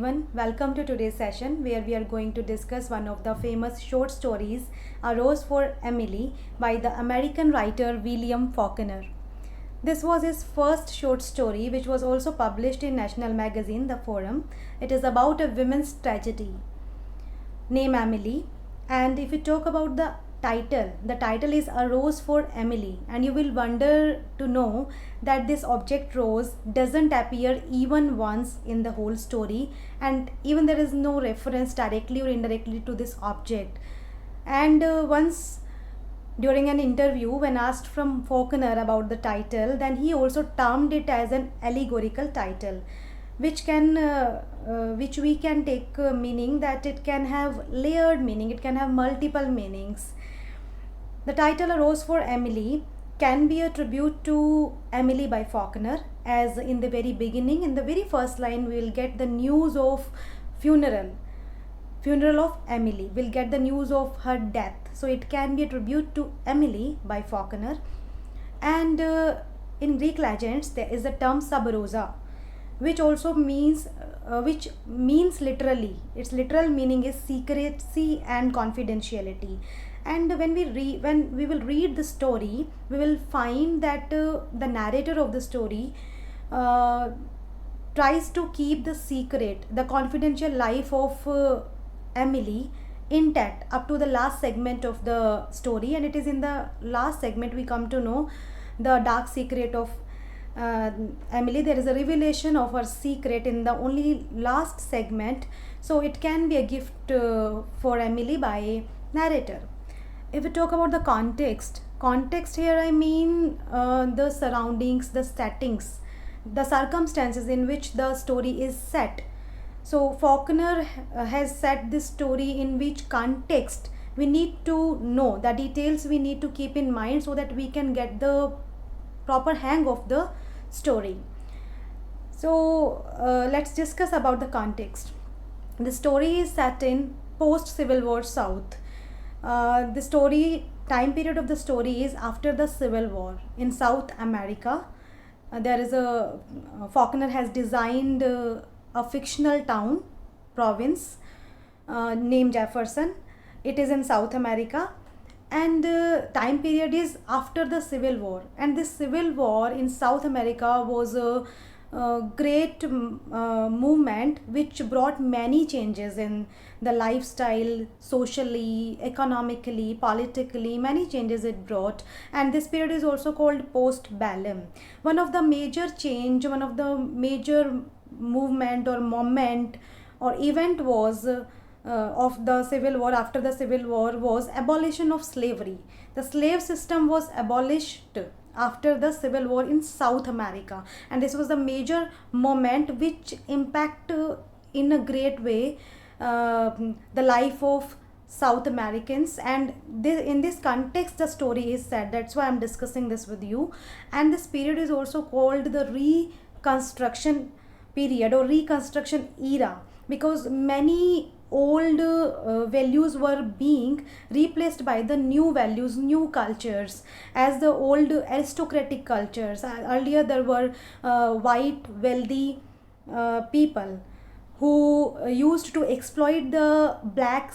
Everyone, welcome to today's session where we are going to discuss one of the famous short stories, A Rose for Emily, by the American writer William Faulkner. This was his first short story, which was also published in national magazine, The Forum. It is about a women's tragedy named Emily. And if you talk about the title is A Rose for Emily, and you will wonder to know that this object rose doesn't appear even once in the whole story, and even there is no reference directly or indirectly to this object. And once during an interview, when asked from Faulkner about the title, then he also termed it as an allegorical title, which we can take meaning that it can have layered meaning, it can have multiple meanings. The title A Rose for Emily can be a tribute to Emily by Faulkner, as in the very beginning, in the very first line, we will get the news of funeral of Emily. We'll get the news of her death. So it can be a tribute to Emily by Faulkner. And in Greek legends, there is the term sub rosa, which means literally, its literal meaning is secrecy and confidentiality. And when we will read the story, we will find that the narrator of the story uh, tries to keep the secret, the confidential life of Emily intact up to the last segment of the story. And it is in the last segment we come to know the dark secret of uh, Emily. There is a revelation of her secret in the only last segment, so it can be a gift for Emily by narrator. If we talk about the context here, I mean the surroundings, the settings, the circumstances in which the story is set. So Faulkner has set this story in which context we need to know, the details we need to keep in mind so that we can get the proper hang of the story. So let's discuss about the context. The story is set in post Civil War South. The story time period of the story is after the Civil War in South America. There is a Faulkner has designed a fictional town, province named Jefferson. It is in South America, and time period is after the Civil War. And this Civil War in South America was a great movement which brought many changes in the lifestyle, socially, economically, politically, many changes it brought. And this period is also called post-bellum. One of the major movement or moment or event was of the Civil War, after the Civil War, was abolition of slavery. The slave system was abolished after the Civil War in South America, and this was the major moment which impact in a great way the life of South Americans. And in this context the story is set, that's why I'm discussing this with you. And this period is also called the reconstruction period or reconstruction era, because many old values were being replaced by the new values, new cultures, as the old aristocratic cultures. Earlier there were white wealthy people who used to exploit the black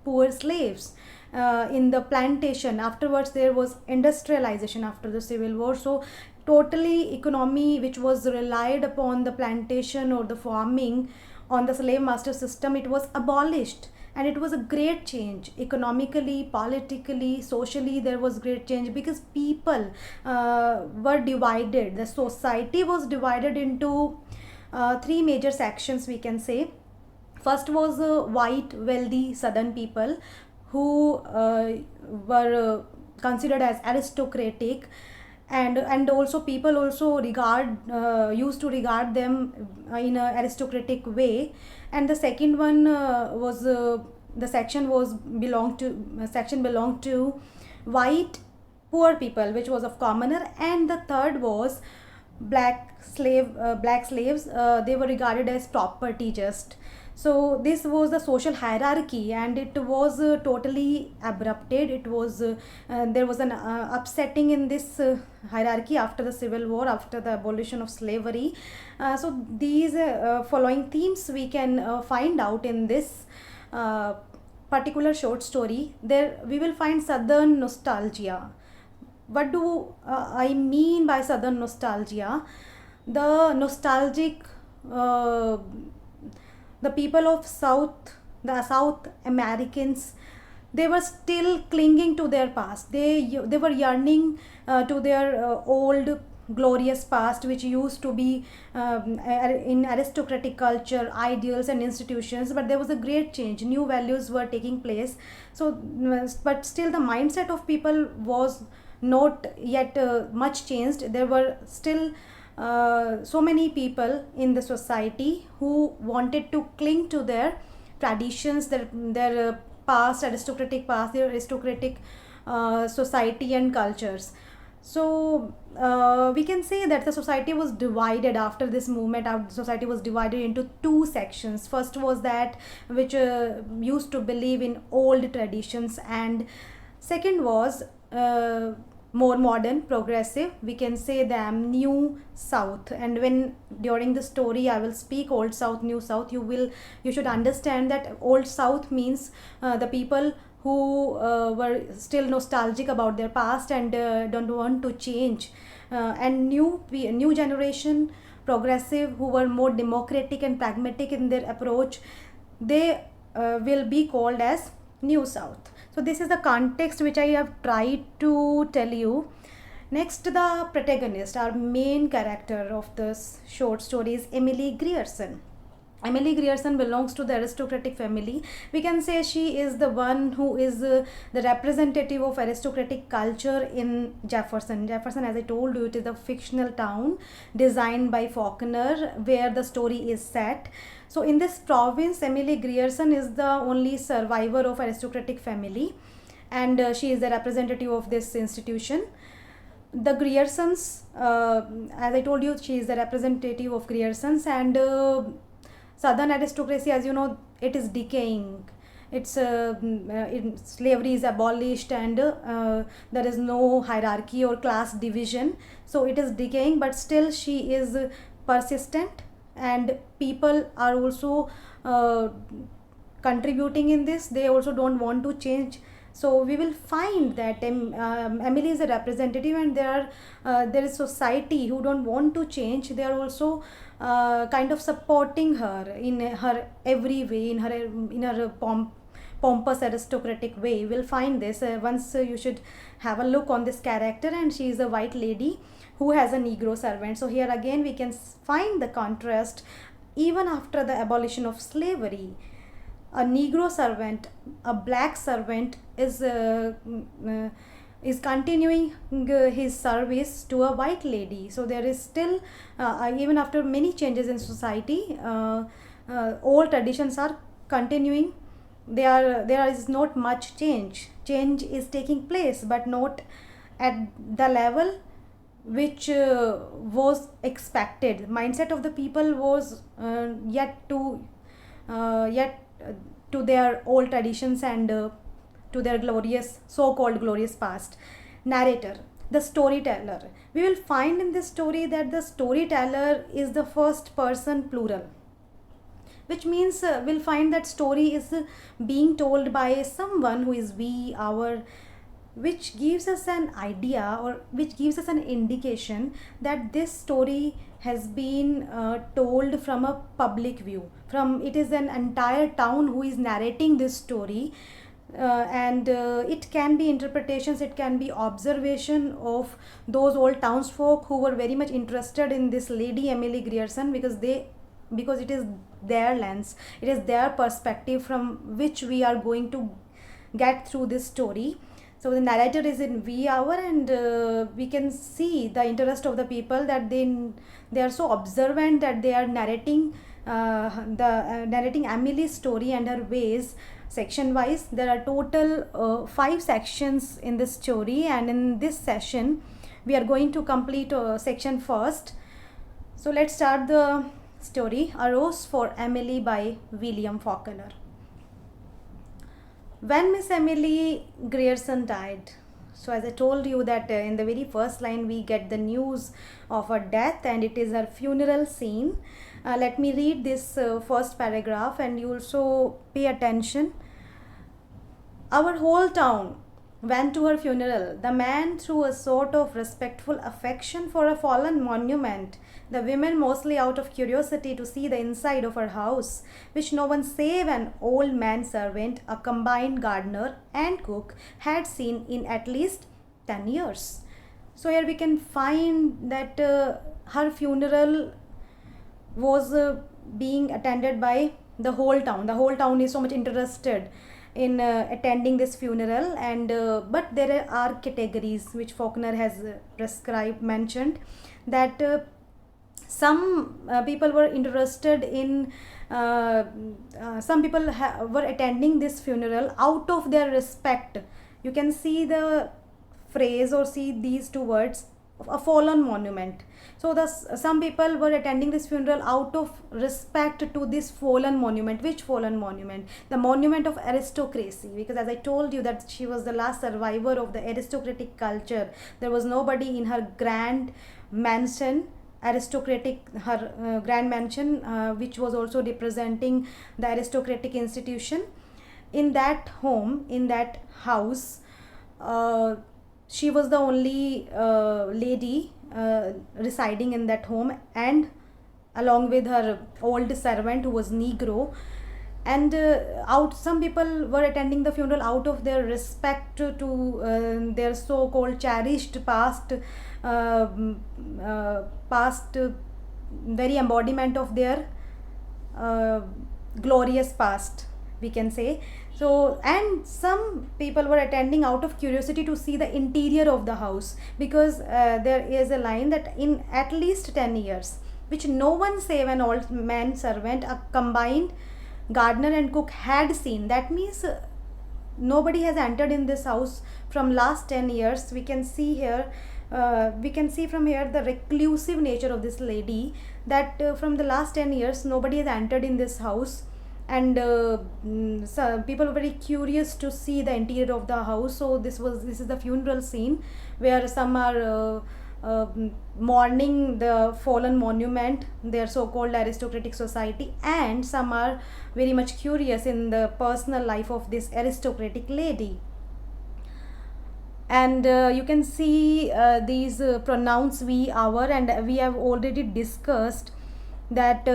poor slaves in the plantation. Afterwards there was industrialization after the Civil War, so totally economy which was relied upon the plantation or the farming on the slave master system, it was abolished. And it was a great change economically, politically, socially. There was great change because people were divided, the society was divided into three major sections, we can say. First was white wealthy southern people who were considered as aristocratic, and also people also used to regard them in a aristocratic way. And the second one was the section belonged to white poor people, which was of commoner. And the third was black slaves, they were regarded as property just. So this was the social hierarchy, and it was totally abrupted. It was there was an upsetting in this hierarchy after the civil war, after the abolition of slavery. So these following themes we can find out in this particular short story. There we will find southern nostalgia. What do I mean by southern nostalgia? The nostalgic, uh, the people of the South Americans, they were still clinging to their past. They were yearning to their old glorious past, which used to be in aristocratic culture, ideals, and institutions. But there was a great change. New values were taking place. So, but still, the mindset of people was not yet much changed. There were still so many people in the society who wanted to cling to their traditions, their past, aristocratic past, their aristocratic society and cultures. So we can say that the society was divided after this movement. Our society was divided into two sections. First was that which used to believe in old traditions, and second was more modern, progressive. We can say them new South. And when during the story I will speak old South, new South, you should understand that old South means the people who were still nostalgic about their past and don't want to change, and new generation, progressive, who were more democratic and pragmatic in their approach, they will be called as new South. So this is the context which I have tried to tell you. Next, the protagonist, our main character of this short story, is Emily Grierson. Emily Grierson belongs to the aristocratic family. We can say she is the one who is the representative of aristocratic culture in Jefferson. Jefferson, as I told you, it is a fictional town designed by Faulkner where the story is set. So in this province, Emily Grierson is the only survivor of aristocratic family, and she is the representative of this institution. The Griersons, as I told you, she is the representative of Griersons, and southern aristocracy, as you know, it is decaying. Slavery is abolished, and there is no hierarchy or class division, so it is decaying. But still, she is persistent, and people are also contributing in this. They also don't want to change. So we will find that Emily is a representative, and there is society who don't want to change. They are also kind of supporting her in her every way, in her pompous aristocratic way. You will find this once you should have a look on this character, and she is a white lady who has a Negro servant. So here again we can find the contrast. Even after the abolition of slavery, a Negro servant, a black servant is continuing his service to a white lady. So there is still, even after many changes in society, old traditions are continuing. There is not much change. Change is taking place, but not at the level which was expected. Mindset of the people was yet to their old traditions, and to their glorious, so-called glorious past. Narrator, the storyteller. We will find in this story that the storyteller is the first person plural, which means we'll find that story is being told by someone who is we, our, which gives us an idea, or which gives us an indication that this story has been told from a public view. From it is an entire town who is narrating this story, and it can be interpretations, it can be observation of those old townsfolk who were very much interested in this lady Emily Grierson, because it is their lens, it is their perspective from which we are going to get through this story. So the narrator is in we, our, and we can see the interest of the people, that they are so observant that they are narrating narrating Emily's story and her ways section wise. There are total 5 sections in this story, and in this session we are going to complete section first. So let's start the story. A Rose for Emily by William Faulkner. When Miss Emily Grierson died, so as I told you that in the very first line we get the news of her death and it is her funeral scene. Let me read this first paragraph and you also pay attention. Our whole town went to her funeral. The man threw a sort of respectful affection for a fallen monument, the women mostly out of curiosity to see the inside of her house, which no one save an old man servant, a combined gardener and cook, had seen in at least 10 years. So here we can find that her funeral was being attended by the whole town. The whole town is so much interested in attending this funeral, and but there are categories which Faulkner has prescribed mentioned that some people were interested in some people were attending this funeral out of their respect. You can see the phrase or see these two words, a fallen monument. So some people were attending this funeral out of respect to this fallen monument. Which fallen monument? The monument of aristocracy, because as I told you that she was the last survivor of the aristocratic culture. There was nobody in her grand mansion, grand mansion, which was also representing the aristocratic institution. In that home, in that house, she was the only lady residing in that home, and along with her old servant who was Negro. And some people were attending the funeral out of their respect to their so-called cherished past, past very embodiment of their glorious past, we can say. So, and some people were attending out of curiosity to see the interior of the house, because there is a line that in at least 10 years, which no one save an old man servant, a combined gardener and cook had seen. That means nobody has entered in this house from last 10 years. We can see here, we can see from here the reclusive nature of this lady, that from the last 10 years nobody has entered in this house. And so people were very curious to see the interior of the house. So this is the funeral scene where some are mourning the fallen monument, their so-called aristocratic society, and some are very much curious in the personal life of this aristocratic lady. And you can see these pronouns we, our, and we have already discussed that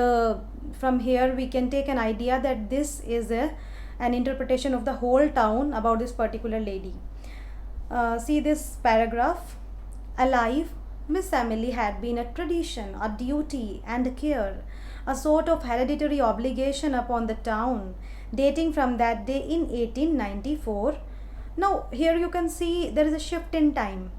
from here we can take an idea that this is an interpretation of the whole town about this particular lady. See this paragraph. Alive, Miss Emily had been a tradition, a duty and a care, a sort of hereditary obligation upon the town, dating from that day in 1894. Now here you can see there is a shift in time.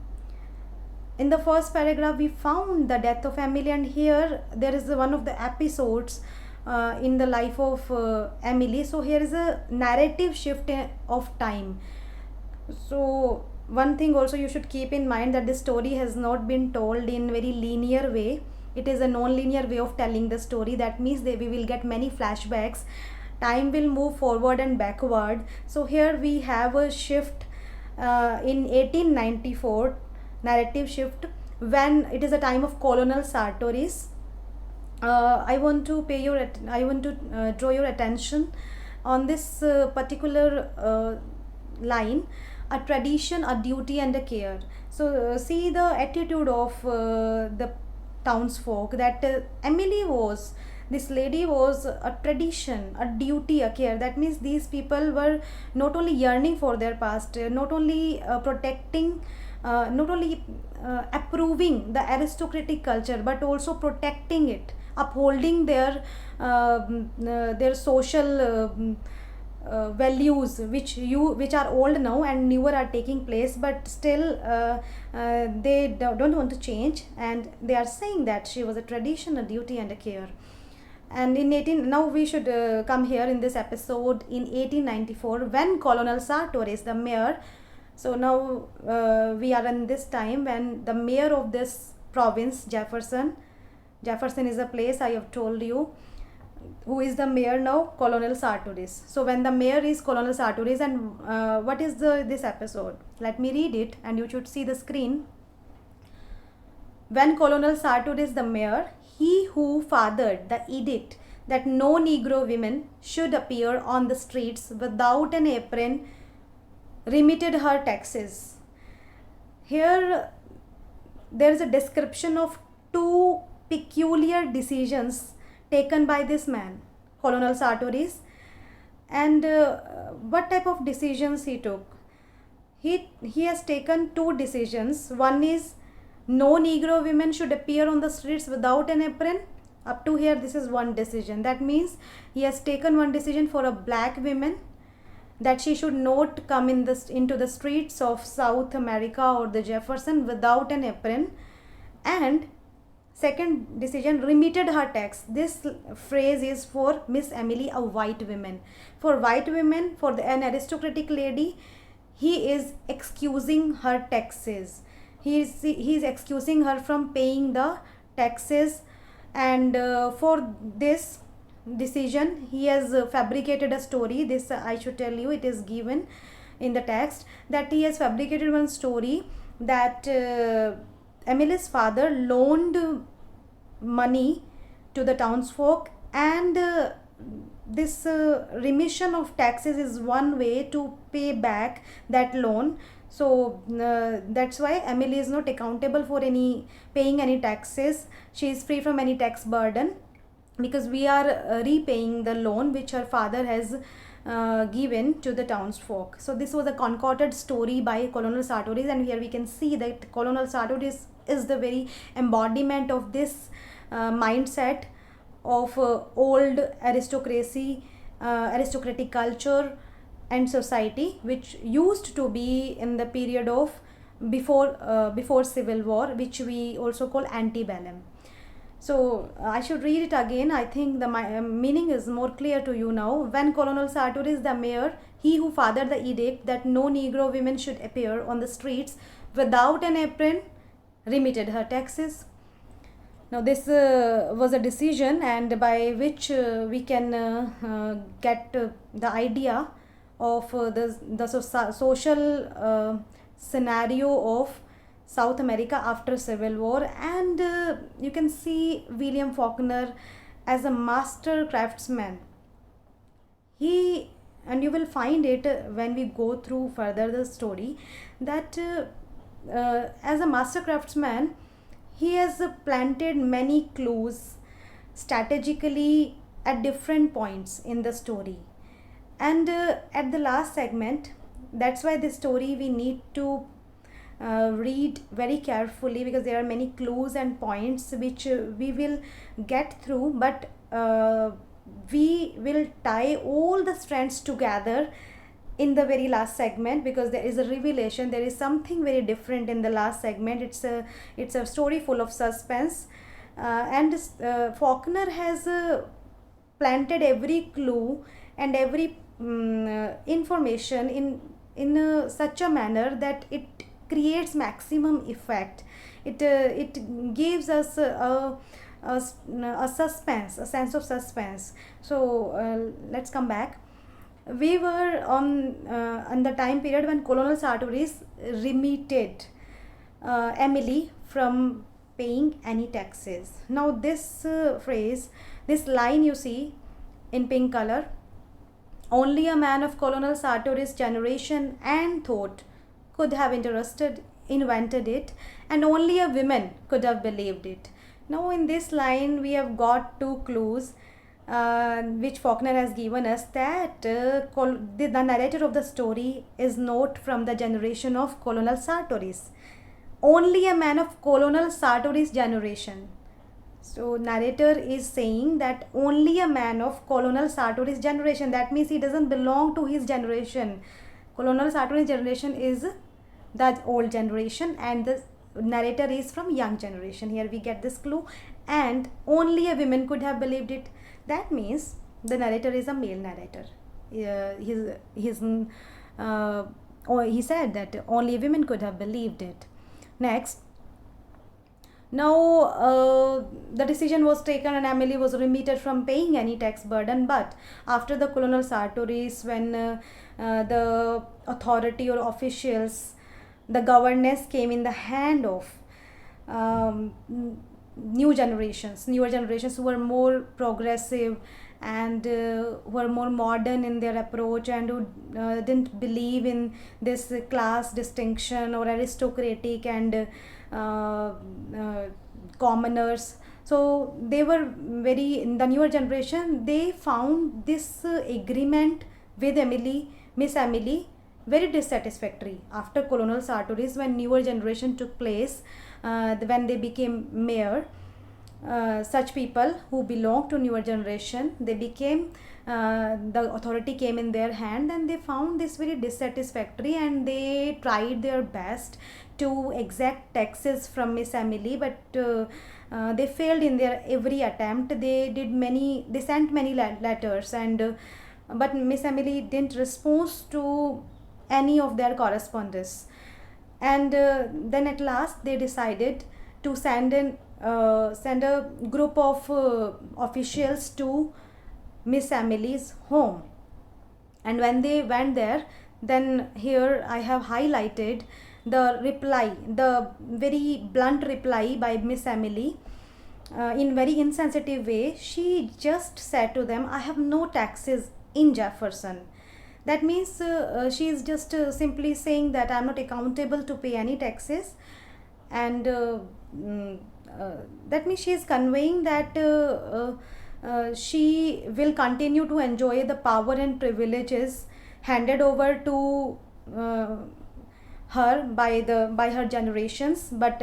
In the first paragraph we found the death of Emily, and here there is one of the episodes in the life of Emily. So here is a narrative shift of time. So one thing also you should keep in mind, that this story has not been told in very linear way. It is a non-linear way of telling the story. That means we will get many flashbacks. Time will move forward and backward. So here we have a shift in 1894, narrative shift, when it is a time of colonial Sartoris. I want to draw your attention on this particular line: a tradition, a duty and a care. So see the attitude of the townsfolk, that this lady was a tradition, a duty, a care. That means these people were not only yearning for their past, not only protecting, not only approving the aristocratic culture, but also protecting it, upholding their social values, which are old now and newer are taking place, but still they don't want to change, and they are saying that she was a tradition, a duty and a care. And now we should come here in this episode in 1894, when Colonel Sartoris, the mayor, so now we are in this time when the mayor of this province, Jefferson, Jefferson is a place, I have told you. Who is the mayor now? Colonel Sartoris. So when the mayor is Colonel Sartoris, and what is this episode? Let me read it and you should see the screen. When Colonel Sartoris the mayor, he who fathered the edict that no Negro women should appear on the streets without an apron, remitted her taxes. Here there is a description of two peculiar decisions taken by this man, Colonel Sartoris, and what type of decisions he took. He has taken two decisions. One is no Negro women should appear on the streets without an apron. Up to here, this is one decision. That means he has taken one decision for a black woman, that she should not come into the streets of South America or the Jefferson without an apron. And second decision, remitted her tax. This phrase is for Miss Emily, a white woman. For white women, for an aristocratic lady, he is excusing her taxes. He is excusing her from paying the taxes, and for this decision he has fabricated a story. This I should tell you, it is given in the text that he has fabricated one story that Emily's father loaned money to the townsfolk, and this remission of taxes is one way to pay back that loan. So that's why Emily is not accountable for paying any taxes. She is free from any tax burden, because we are repaying the loan which her father has given to the townsfolk. So this was a concocted story by Colonel Sartoris, and here we can see that Colonel Sartoris is the very embodiment of this mindset of old aristocracy, aristocratic culture and society, which used to be in the period of before Civil War, which we also call antebellum. So I should read it again. I think the meaning is more clear to you now. When Colonel Sartoris the mayor, he who fathered the edict that no Negro women should appear on the streets without an apron, remitted her taxes. Now this was a decision, and by which we can get the idea of the social scenario of South America after Civil War. And you can see William Faulkner as a master craftsman. And you will find it when we go through further the story, that as a master craftsman, he has planted many clues strategically at different points in the story. And at the last segment, that's why this story we need to read very carefully, because there are many clues and points which we will get through, but we will tie all the strands together in the very last segment, because there is a revelation. There is something very different in the last segment. It's a story full of suspense, and Faulkner has planted every clue and every information in such a manner that it creates maximum effect. It gives us a suspense, a sense of suspense. So let's come back. We were on the time period when Colonel Sartoris remitted Emily from paying any taxes. Now this phrase, this line you see in pink color, only a man of Colonel Sartoris' generation and thought could have invented it, and only a woman could have believed it. Now in this line we have got two clues which Faulkner has given us, that the narrator of the story is not from the generation of Colonel Sartoris. Only a man of Colonel Sartoris' generation. So narrator is saying that only a man of Colonel Sartoris' generation. That means he doesn't belong to his generation. Colonel Sartoris' generation is the old generation, and the narrator is from young generation. Here we get this clue, and only a woman could have believed it. That means the narrator is a male narrator. He said that only women could have believed it. Next, Now, the decision was taken and Emily was remitted from paying any tax burden. But after the colonial Sartoris, when the authority or officials, the governance came in the hand of um, newer generations who were more progressive and were more modern in their approach, and who didn't believe in this class distinction or aristocratic and commoners. So they were very, in the newer generation, they found this agreement with Miss Emily, very dissatisfactory. After colonial Sartoris, when newer generation took place, when they became mayor, such people who belong to newer generation, they became the authority came in their hand, and they found this very dissatisfactory, and they tried their best to exact taxes from Miss Emily, but they failed in their every attempt. They sent many letters, and but Miss Emily didn't respond to any of their correspondence. And then at last they decided to send a group of officials to Miss Emily's home. And when they went there, then here I have highlighted the reply, the very blunt reply by Miss Emily. In very insensitive way, she just said to them, "I have no taxes in Jefferson." That means she is just simply saying that I'm not accountable to pay any taxes, and mm, that means she is conveying that she will continue to enjoy the power and privileges handed over to uh, her by her generations, but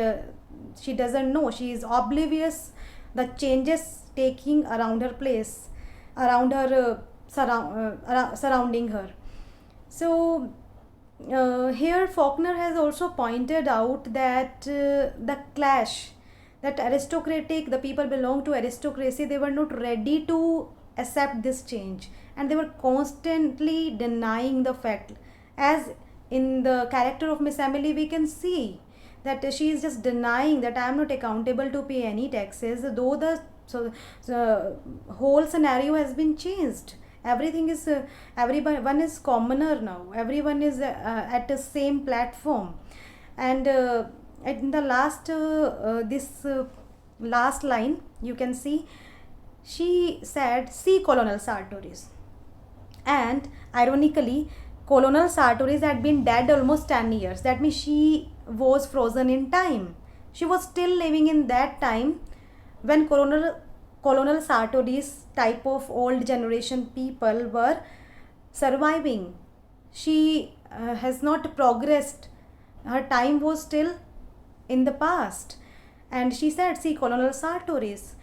she doesn't know, she is oblivious the changes taking around her place, around her surrounding her. So here Faulkner has also pointed out that the clash, that aristocratic, the people belong to aristocracy, they were not ready to accept this change, and they were constantly denying the fact. As in the character of Miss Emily, we can see that she is just denying that I am not accountable to pay any taxes, though the whole scenario has been changed. Everything is everyone is commoner now, everyone is at the same platform. And in the last line, you can see she said, "See Colonel Sartoris." And ironically, Colonel Sartoris had been dead almost 10 years. That means she was frozen in time. She was still living in that time when Colonel Sartori's type of old generation people were surviving. She has not progressed. Her time was still in the past. And she said, "See Colonel Sartoris."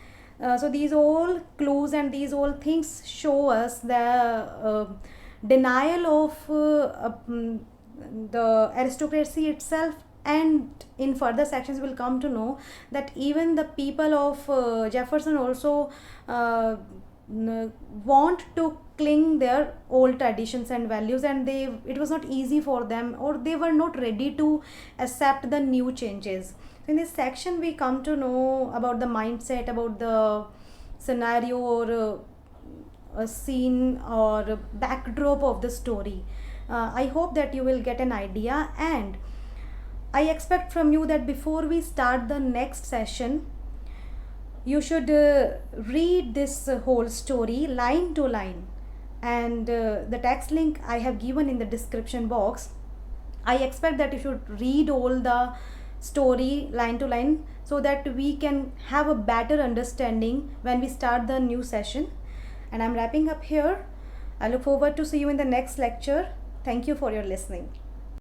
So these all clues and these all things show us the denial of the aristocracy itself. And in further sections we'll come to know that even the people of Jefferson also want to cling their old traditions and values, and it was not easy for them, or they were not ready to accept the new changes. In this section we come to know about the mindset, about the scenario, or a scene or backdrop of the story. I hope that you will get an idea, and I expect from you that before we start the next session, you should read this whole story line to line, and the text link I have given in the description box. I expect that you should read all the story line to line, so that we can have a better understanding when we start the new session. And I'm wrapping up here. I look forward to see you in the next lecture. Thank you for your listening.